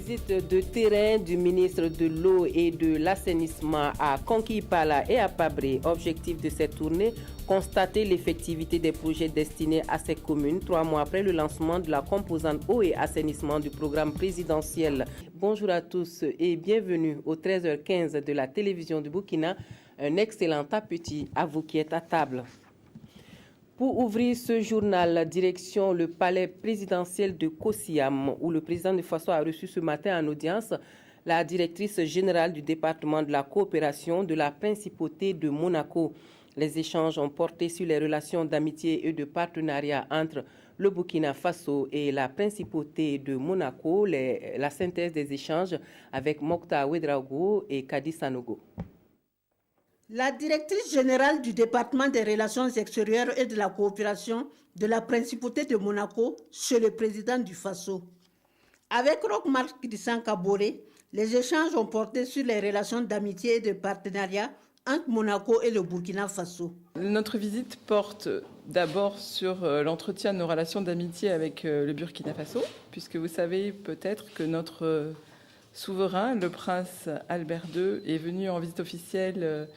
visite de terrain du ministre de l'Eau et de l'Assainissement à Konki-Ipala et à Pabré. Objectif de cette tournée, constater l'effectivité des projets destinés à ces communes 3 mois après le lancement de la composante eau et assainissement du programme présidentiel. Bonjour à tous et bienvenue au 13h15 de la télévision du Burkina. Un excellent appétit à vous qui êtes à table. Pour ouvrir ce journal, direction le palais présidentiel de Kosiam, où le président de Faso a reçu ce matin en audience la directrice générale du département de la coopération de la principauté de Monaco. Les échanges ont porté sur les relations d'amitié et de partenariat entre le Burkina Faso et la principauté de Monaco, la synthèse des échanges avec Mokta Ouedraogo et Kadi Sanogo. La directrice générale du département des relations extérieures et de la coopération de la principauté de Monaco chez le président du Faso. Avec Roch-Marc Christian Kaboré, les échanges ont porté sur les relations d'amitié et de partenariat entre Monaco et le Burkina Faso. Notre visite porte d'abord sur l'entretien de nos relations d'amitié avec le Burkina Faso, puisque vous savez peut-être que notre souverain, le prince Albert II, est venu en visite officielle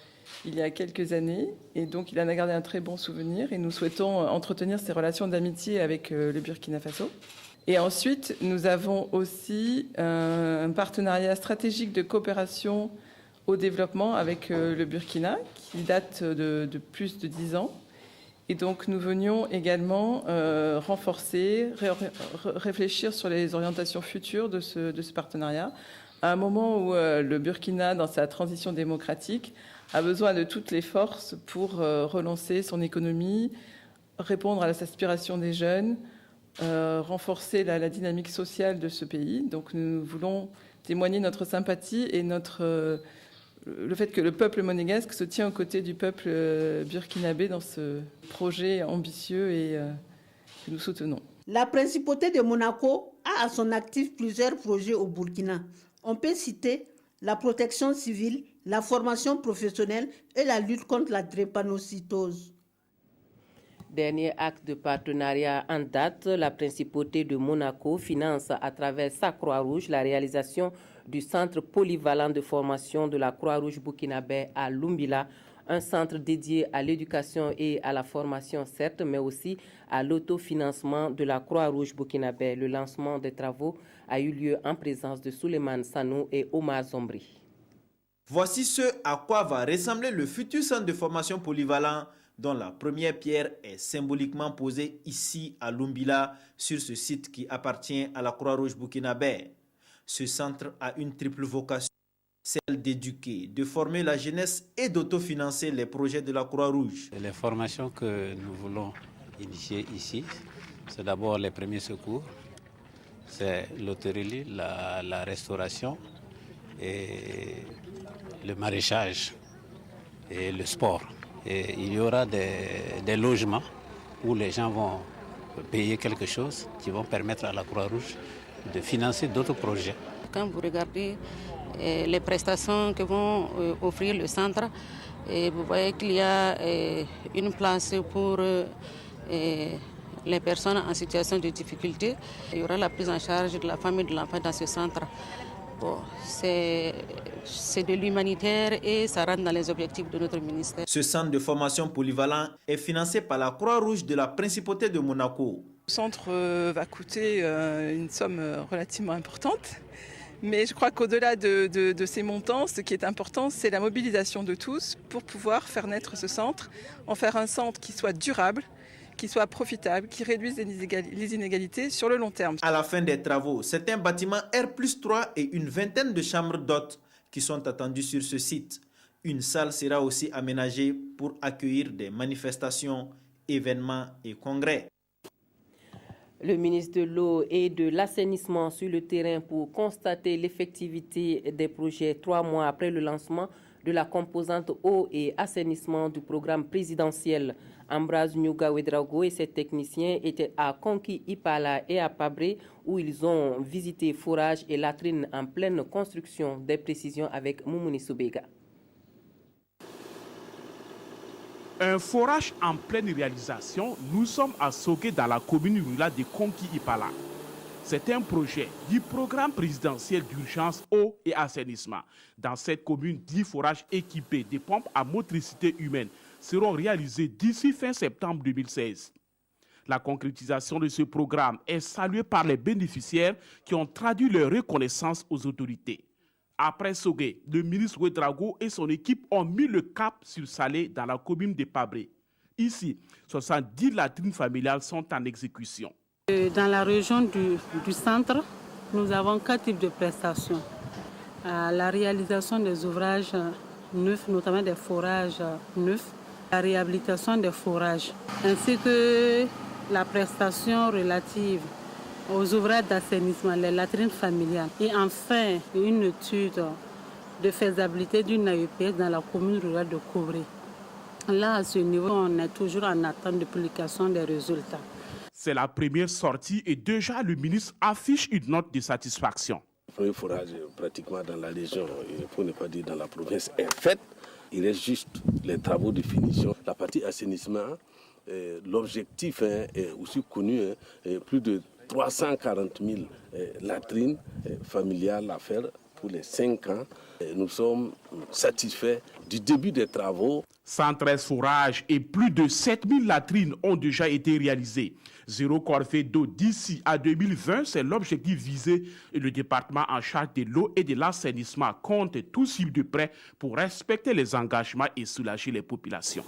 il y a quelques années, et donc il en a gardé un très bon souvenir, et nous souhaitons entretenir ces relations d'amitié avec le Burkina Faso. Et ensuite, nous avons aussi un partenariat stratégique de coopération au développement avec le Burkina, qui date de plus de 10 ans. Et donc nous venions également renforcer, réfléchir sur les orientations futures de ce partenariat, à un moment où le Burkina, dans sa transition démocratique, a besoin de toutes les forces pour relancer son économie, répondre à les aspirations des jeunes, renforcer la dynamique sociale de ce pays. Donc nous voulons témoigner notre sympathie et le fait que le peuple monégasque se tient aux côtés du peuple burkinabé dans ce projet ambitieux et que nous soutenons. La principauté de Monaco a à son actif plusieurs projets au Burkina. On peut citer la protection civile, la formation professionnelle et la lutte contre la drépanocytose. Dernier acte de partenariat en date, la principauté de Monaco finance à travers sa Croix-Rouge la réalisation du centre polyvalent de formation de la Croix-Rouge burkinabé à Lumbila, un centre dédié à l'éducation et à la formation certes, mais aussi à l'autofinancement de la Croix-Rouge burkinabé. Le lancement des travaux a eu lieu en présence de Souleymane Sanou et Omar Zombri. Voici ce à quoi va ressembler le futur centre de formation polyvalent dont la première pierre est symboliquement posée ici à Lumbila, sur ce site qui appartient à la Croix-Rouge burkinabé. Ce centre a une triple vocation, celle d'éduquer, de former la jeunesse et d'autofinancer les projets de la Croix-Rouge. Les formations que nous voulons initier ici, c'est d'abord les premiers secours, c'est l'hôtellerie, la restauration et le maraîchage et le sport. Et il y aura des logements où les gens vont payer quelque chose qui vont permettre à la Croix-Rouge de financer d'autres projets. Quand vous regardez les prestations que vont offrir le centre, vous voyez qu'il y a une place pour les personnes en situation de difficulté. Il y aura la prise en charge de la famille de l'enfant dans ce centre. Bon, c'est de l'humanitaire et ça rentre dans les objectifs de notre ministère. Ce centre de formation polyvalent est financé par la Croix-Rouge de la Principauté de Monaco. Le centre va coûter une somme relativement importante, mais je crois qu'au-delà de ces montants, ce qui est important, c'est la mobilisation de tous pour pouvoir faire naître ce centre, en faire un centre qui soit durable, qui soit profitable, qui réduise les inégalités sur le long terme. À la fin des travaux, c'est un bâtiment R+3 et une vingtaine de chambres d'hôtes qui sont attendues sur ce site. Une salle sera aussi aménagée pour accueillir des manifestations, événements et congrès. Le ministre de l'Eau et de l'Assainissement sur le terrain pour constater l'effectivité des projets 3 mois après le lancement de la composante eau et assainissement du programme présidentiel. Ambraz Nyuga Ouedraogo et ses techniciens étaient à Konki-Ipala et à Pabré où ils ont visité forages et latrines en pleine construction. Des précisions avec Moumouni Soubega. Un forage en pleine réalisation, nous sommes à Sogué dans la commune rurale de Konki-Ipala. C'est un projet du programme présidentiel d'urgence eau et assainissement. Dans cette commune, 10 forages équipés de pompes à motricité humaine seront réalisés d'ici fin septembre 2016. La concrétisation de ce programme est saluée par les bénéficiaires qui ont traduit leur reconnaissance aux autorités. Après Sogué, le ministre Ouedraogo et son équipe ont mis le cap sur Salé dans la commune de Pabré. Ici, 70 latrines familiales sont en exécution. Dans la région du centre, nous avons 4 types de prestations. La réalisation des ouvrages neufs, notamment des forages neufs, la réhabilitation des forages, ainsi que la prestation relative aux ouvrages d'assainissement, les latrines familiales. Et enfin, une étude de faisabilité d'une AEPS dans la commune rurale de Kouré. Là, à ce niveau, on est toujours en attente de publication des résultats. C'est la première sortie et déjà le ministre affiche une note de satisfaction. Le premier forage pratiquement dans la région, pour ne pas dire dans la province, est fait. Il reste juste les travaux de finition. La partie assainissement, l'objectif est aussi connu, plus de 340 000 latrines familiales à faire pour les 5 ans. Nous sommes satisfaits du début des travaux. 113 forages et plus de 7000 latrines ont déjà été réalisés. 0 corvée d'eau d'ici à 2020, c'est l'objectif visé et le département en charge de l'eau et de l'assainissement compte tout suivre de près pour respecter les engagements et soulager les populations.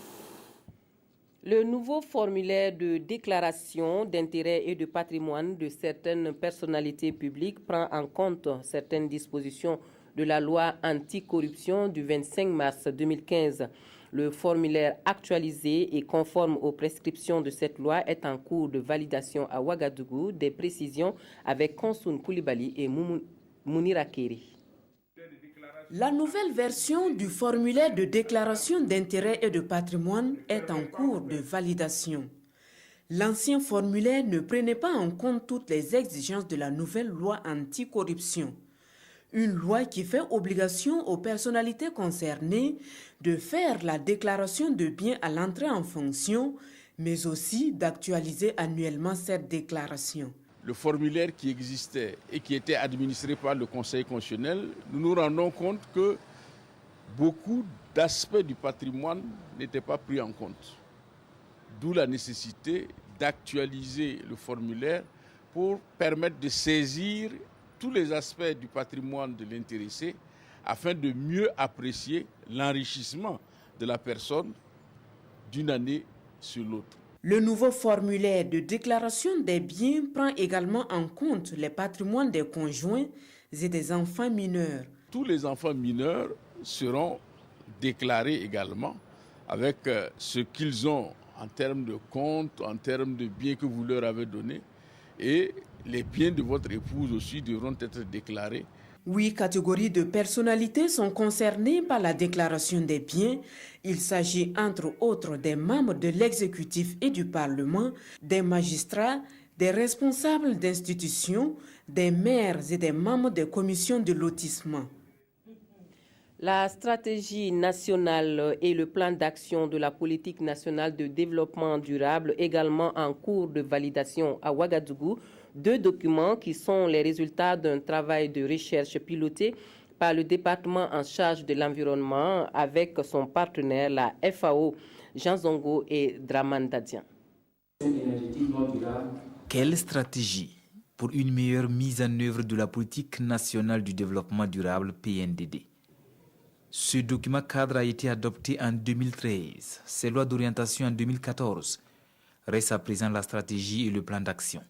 Le nouveau formulaire de déclaration d'intérêt et de patrimoine de certaines personnalités publiques prend en compte certaines dispositions de la loi anticorruption du 25 mars 2015. Le formulaire actualisé et conforme aux prescriptions de cette loi est en cours de validation à Ouagadougou. Des précisions avec Konsoun Koulibaly et Mounira Keri. La nouvelle version du formulaire de déclaration d'intérêt et de patrimoine est en cours de validation. L'ancien formulaire ne prenait pas en compte toutes les exigences de la nouvelle loi anticorruption. Une loi qui fait obligation aux personnalités concernées de faire la déclaration de biens à l'entrée en fonction, mais aussi d'actualiser annuellement cette déclaration. Le formulaire qui existait et qui était administré par le Conseil constitutionnel, nous nous rendons compte que beaucoup d'aspects du patrimoine n'étaient pas pris en compte. D'où la nécessité d'actualiser le formulaire pour permettre de saisir tous les aspects du patrimoine de l'intéressé afin de mieux apprécier l'enrichissement de la personne d'une année sur l'autre. Le nouveau formulaire de déclaration des biens prend également en compte les patrimoines des conjoints et des enfants mineurs. Tous les enfants mineurs seront déclarés également avec ce qu'ils ont en termes de compte, en termes de biens que vous leur avez donnés. Et les biens de votre épouse aussi devront être déclarés. 8 catégories de personnalités sont concernées par la déclaration des biens. Il s'agit entre autres des membres de l'exécutif et du Parlement, des magistrats, des responsables d'institutions, des maires et des membres des commissions de lotissement. La stratégie nationale et le plan d'action de la politique nationale de développement durable également en cours de validation à Ouagadougou. 2 documents qui sont les résultats d'un travail de recherche piloté par le département en charge de l'environnement avec son partenaire, la FAO, Jean Zongo et Draman Dadian. Quelle stratégie pour une meilleure mise en œuvre de la politique nationale du développement durable PNDD? Ce document cadre a été adopté en 2013, ces lois d'orientation en 2014. Reste à présent la stratégie et le plan d'action.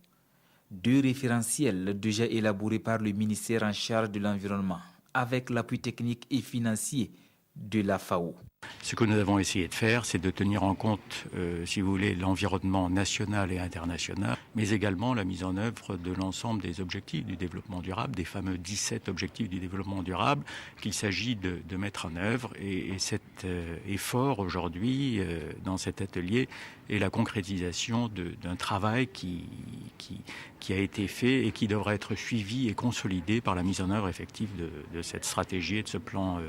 2 référentiels déjà élaborés par le ministère en charge de l'environnement, avec l'appui technique et financier de la FAO. Ce que nous avons essayé de faire, c'est de tenir en compte, si vous voulez, l'environnement national et international, mais également la mise en œuvre de l'ensemble des objectifs du développement durable, des fameux 17 objectifs du développement durable qu'il s'agit de mettre en œuvre. Et cet effort aujourd'hui, dans cet atelier, est la concrétisation d'un travail qui a été fait et qui devra être suivi et consolidé par la mise en œuvre effective de cette stratégie et de ce plan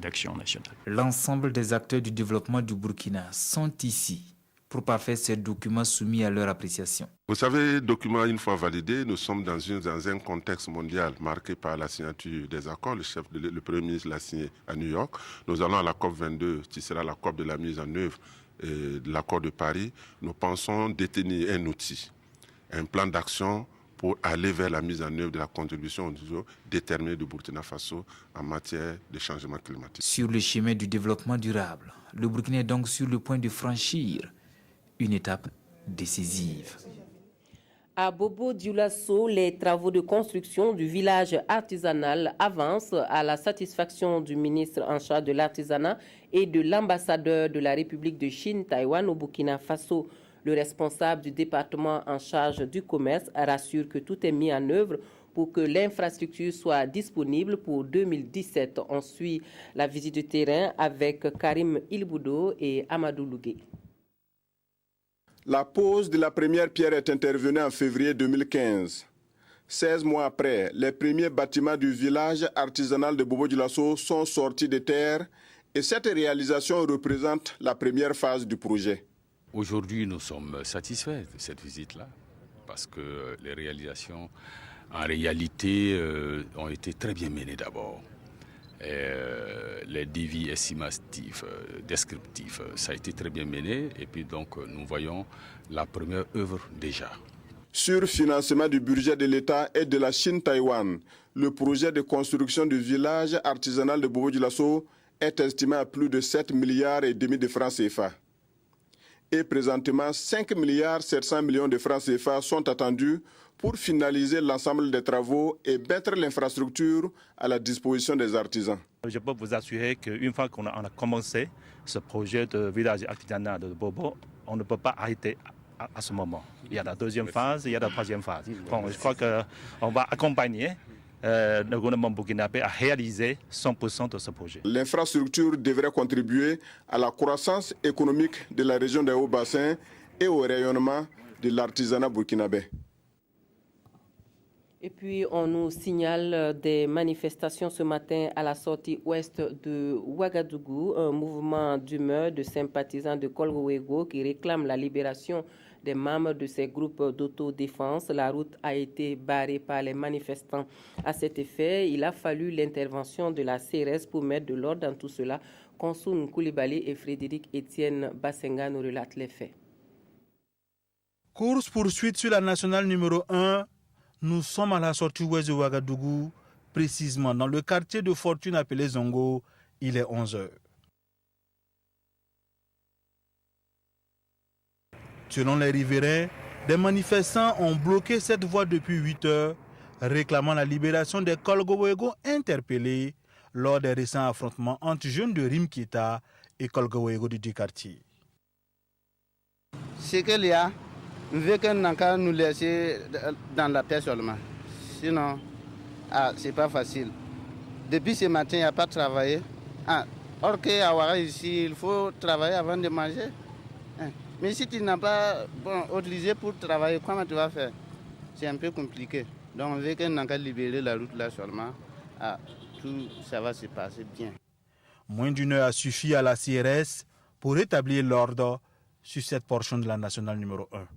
d'action national. L'ensemble des acteurs du développement du Burkina sont ici pour parfaire ces documents soumis à leur appréciation. Vous savez, documents une fois validés, nous sommes dans un contexte mondial marqué par la signature des accords. Le Premier ministre l'a signé à New York. Nous allons à la COP22, qui sera la COP de la mise en œuvre de l'accord de Paris. Nous pensons détenir un outil, un plan d'action pour aller vers la mise en œuvre de la contribution déterminée du Burkina Faso en matière de changement climatique. Sur le chemin du développement durable, le Burkina est donc sur le point de franchir une étape décisive. À Bobo-Dioulasso, les travaux de construction du village artisanal avancent à la satisfaction du ministre en charge de l'artisanat et de l'ambassadeur de la République de Chine, Taïwan au Burkina Faso. Le responsable du département en charge du commerce rassure que tout est mis en œuvre pour que l'infrastructure soit disponible pour 2017. On suit la visite de terrain avec Karim Ilboudo et Amadou Lougué. La pose de la première pierre est intervenue en février 2015. 16 mois après, les premiers bâtiments du village artisanal de Bobo-Dioulasso sont sortis de terre et cette réalisation représente la première phase du projet. Aujourd'hui, nous sommes satisfaits de cette visite-là parce que les réalisations, en réalité, ont été très bien menées d'abord. Les devis estimatifs, descriptifs, ça a été très bien mené et puis donc nous voyons la première œuvre déjà. Sur financement du budget de l'État et de la Chine-Taïwan, le projet de construction du village artisanal de Bobo-Dioulasso est estimé à plus de 7,5 milliards de francs CFA. Et présentement, 5,7 milliards de francs CFA sont attendus pour finaliser l'ensemble des travaux et mettre l'infrastructure à la disposition des artisans. Je peux vous assurer qu'une fois qu'on a commencé ce projet de village artisanal de Bobo, on ne peut pas arrêter à ce moment. Il y a la deuxième phase, il y a la troisième phase. Bon, je crois qu'on va accompagner le gouvernement burkinabé à réaliser 100% de ce projet. L'infrastructure devrait contribuer à la croissance économique de la région des Hauts-Bassins et au rayonnement de l'artisanat burkinabé. Et puis, on nous signale des manifestations ce matin à la sortie ouest de Ouagadougou, un mouvement d'humeur de sympathisants de Kolgowego qui réclame la libération des membres de ces groupes d'autodéfense. La route a été barrée par les manifestants. À cet effet, il a fallu l'intervention de la CRS pour mettre de l'ordre dans tout cela. Konsoun Koulibaly et Frédéric Etienne Bassenga nous relatent les faits. Course-poursuite sur la nationale numéro 1. Nous sommes à la sortie ouest de Ouagadougou, précisément dans le quartier de fortune appelé Zongo. Il est 11h. Selon les riverains, des manifestants ont bloqué cette voie depuis 8 heures, réclamant la libération des Kolgowego interpellés lors des récents affrontements entre jeunes de Rimkita et Kolgowego du quartier. C'est qu'il y a, on veut qu'on n'a qu'à nous laisser dans la paix seulement. Sinon, c'est pas facile. Depuis ce matin, il n'y a pas travaillé. Or qu'à Ouara ici, il faut travailler avant de manger. Mais si tu n'as pas utilisé pour travailler, comment tu vas faire? C'est un peu compliqué. Donc on veut qu'on n'a qu'à libérer la route là seulement. Tout ça va se passer bien. Moins d'une heure a suffi à la CRS pour rétablir l'ordre sur cette portion de la nationale numéro 1.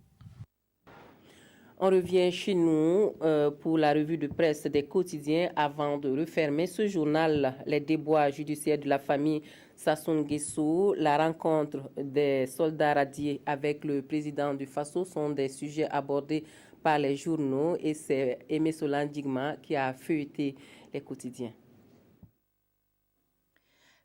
On revient chez nous pour la revue de presse des quotidiens avant de refermer ce journal. Les déboires judiciaires de la famille Sassou Nguesso, la rencontre des soldats radiés avec le président du Faso sont des sujets abordés par les journaux et c'est Aimé Solan Digma qui a feuilleté les quotidiens.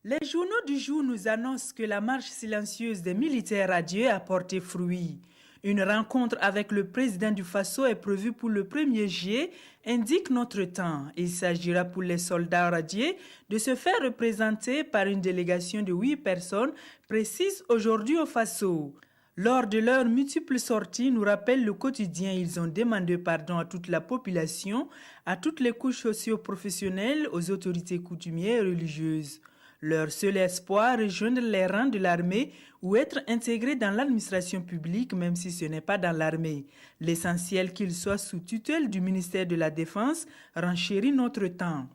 Les journaux du jour nous annoncent que la marche silencieuse des militaires radiés a porté fruit. Une rencontre avec le président du Faso est prévue pour le 1er juillet, indique Notre Temps. Il s'agira pour les soldats radiés de se faire représenter par une délégation de 8 personnes, précise aujourd'hui au Faso. Lors de leurs multiples sorties, nous rappelle le quotidien, ils ont demandé pardon à toute la population, à toutes les couches socio-professionnelles, aux autorités coutumières et religieuses. Leur seul espoir, rejoindre les rangs de l'armée ou être intégrés dans l'administration publique, même si ce n'est pas dans l'armée. L'essentiel qu'ils soient sous tutelle du ministère de la Défense renchérit Notre Temps.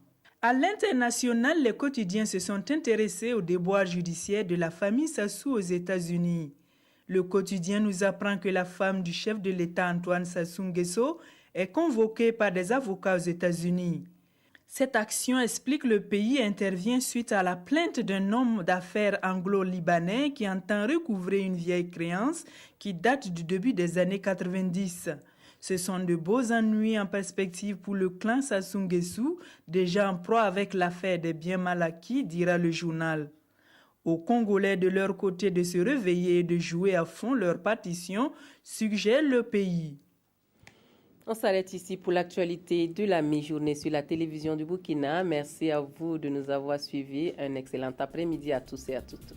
À l'international, les quotidiens se sont intéressés aux déboires judiciaires de la famille Sassou aux États-Unis. Le quotidien nous apprend que la femme du chef de l'État Antoine Sassou Nguesso est convoquée par des avocats aux États-Unis. Cette action explique que le pays intervient suite à la plainte d'un homme d'affaires anglo-libanais qui entend recouvrer une vieille créance qui date du début des années 90. Ce sont de beaux ennuis en perspective pour le clan Sassou Nguesso, déjà en proie avec l'affaire des biens mal acquis, dira le journal. Aux Congolais de leur côté de se réveiller et de jouer à fond leur partition, suggère le pays. On s'arrête ici pour l'actualité de la mi-journée sur la télévision du Burkina. Merci à vous de nous avoir suivis. Un excellent après-midi à tous et à toutes.